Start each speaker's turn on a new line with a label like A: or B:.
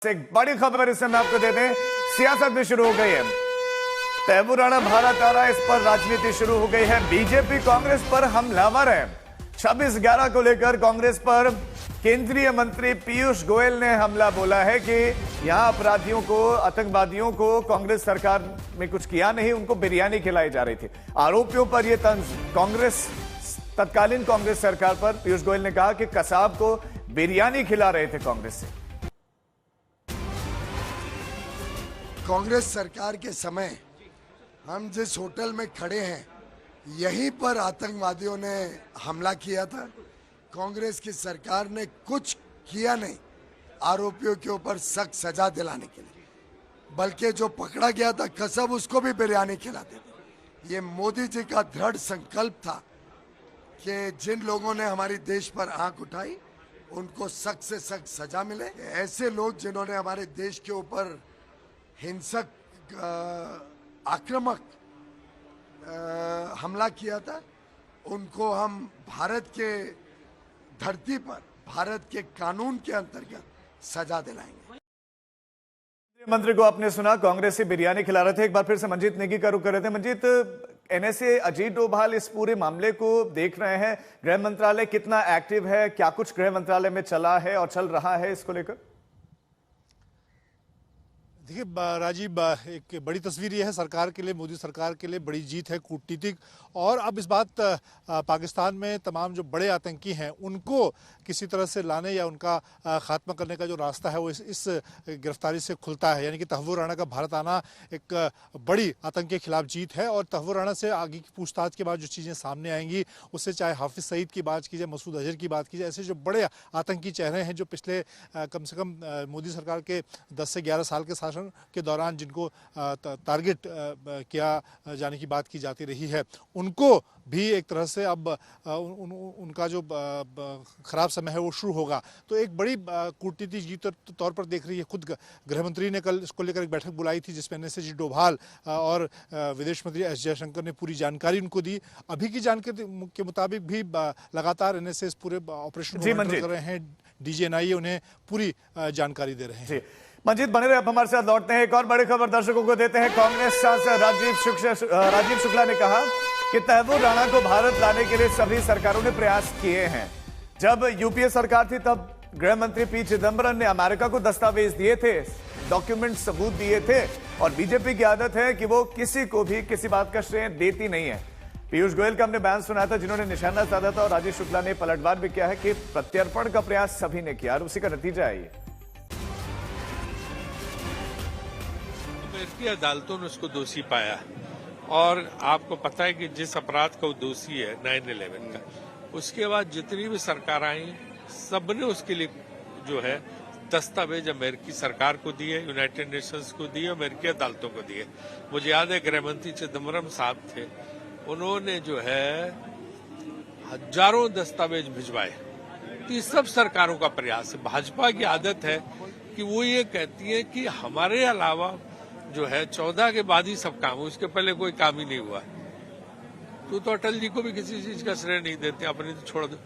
A: एक बड़ी खबर इस समय आपको दे दें, सियासत भी शुरू हो गई है। तैमूर राणा भारत आ रहा है, इस पर राजनीति शुरू हो गई है। बीजेपी कांग्रेस पर हमलावर है। 26/11 को लेकर कांग्रेस पर केंद्रीय मंत्री पीयूष गोयल ने हमला बोला है कि यहां अपराधियों को, आतंकवादियों को कांग्रेस सरकार में कुछ किया नहीं, उनको बिरयानी खिलाई जा रही थी। आरोपियों पर यह तंज कांग्रेस, तत्कालीन कांग्रेस सरकार पर पीयूष गोयल ने कहा कि कसाब को बिरयानी खिला रहे थे कांग्रेस से।
B: कांग्रेस सरकार के समय हम जिस होटल में खड़े हैं, यहीं पर आतंकवादियों ने हमला किया था। कांग्रेस की सरकार ने कुछ किया नहीं आरोपियों के ऊपर सख्त सजा दिलाने के लिए, बल्कि जो पकड़ा गया था कसब, उसको भी बिरयानी खिलाते थे। ये मोदी जी का दृढ़ संकल्प था कि जिन लोगों ने हमारी देश पर आंख उठाई उनको सख्त से सख्त सजा मिले। ऐसे लोग जिन्होंने हमारे देश के ऊपर हिंसक, आक्रामक हमला किया था, उनको हम भारत के धरती पर, भारत के कानून के अंतर्गत सजा दिलाएंगे।
A: मंत्री को आपने सुना, कांग्रेसी बिरयानी खिला रहे थे। एक बार फिर से मंजीत नेगी का रुख कर रहे थे। मंजीत, एनएसए अजीत डोभाल इस पूरे मामले को देख रहे हैं। गृह मंत्रालय कितना एक्टिव है, क्या कुछ गृह मंत्रालय में चला है और चल रहा है इसको लेकर?
C: देखिए राजीव, एक बड़ी तस्वीर ये है सरकार के लिए, मोदी सरकार के लिए बड़ी जीत है कूटनीतिक। और अब इस बात पाकिस्तान में तमाम जो बड़े आतंकी हैं उनको किसी तरह से लाने या उनका खात्मा करने का जो रास्ता है वो इस गिरफ्तारी से खुलता है। यानी कि तहव्वुर राणा का भारत आना एक बड़ी आतंक के खिलाफ जीत है। और तहव्वुर राणा से आगे की पूछताछ के बाद जो चीज़ें सामने आएंगी, उससे चाहे हाफिज सईद की बात की जाए, मसूद अजहर की बात की जाए, ऐसे जो बड़े आतंकी चेहरे हैं जो पिछले कम से कम मोदी सरकार के 10 से 11 साल के शासन के दौरान जिनको टारगेट किया जाने की बात की जाती रही है, उनको भी एक तरह से अब उनका जो खराब समय है वो शुरू होगा। तो एक बड़ी कूटनीतिक जीत के तौर पर देख रही है। खुद गृह मंत्री ने कल इसको लेकर एक बैठक बुलाई थी जिसमें एनएसए अजीत डोभाल और विदेश मंत्री एस जयशंकर ने पूरी जानकारी उनको दी। अभी की जानकारी के मुताबिक भी लगातार एनएसए इस पूरे ऑपरेशन को कर रहे हैं। डीजीएनआईए उन्हें पूरी जानकारी दे रहे हैं।
A: मंजीत बने रहे, आप हमारे साथ लौटते हैं। एक और बड़ी खबर दर्शकों को देते हैं। कांग्रेस सांसद राजीव शुक्ला ने कहा कि तहव्वुर राणा को भारत लाने के लिए सभी सरकारों ने प्रयास किए हैं। जब यूपीए सरकार थी तब गृह मंत्री पी चिदंबरम ने अमेरिका को दस्तावेज दिए थे, डॉक्यूमेंट सबूत दिए थे। और बीजेपी की आदत है कि वो किसी को भी किसी बात का श्रेय देती नहीं है। पीयूष गोयल का हमने बयान सुना था जिन्होंने निशाना साधा था, और राजीव शुक्ला ने पलटवार भी किया है कि प्रत्यर्पण का प्रयास सभी ने किया और उसी का नतीजा है ये।
D: अमेरिकी अदालतों ने उसको दोषी पाया और आपको पता है कि जिस अपराध का वो दोषी है 9/11 का, उसके बाद जितनी भी सरकार आई सबने उसके लिए जो है दस्तावेज अमेरिकी सरकार को दिए, यूनाइटेड नेशंस को दिए, अमेरिकी अदालतों को दिए। मुझे याद है गृह मंत्री चिदंबरम साहब थे, उन्होंने जो है हजारों दस्तावेज भिजवाए। तो ये सब सरकारों का प्रयास है। भाजपा की आदत है कि वो ये कहती है कि हमारे अलावा जो है 14 के बाद ही सब काम हुआ, उसके पहले कोई काम ही नहीं हुआ। तो अटल जी को भी किसी चीज का श्रेय नहीं देते, अपने तो छोड़ दो।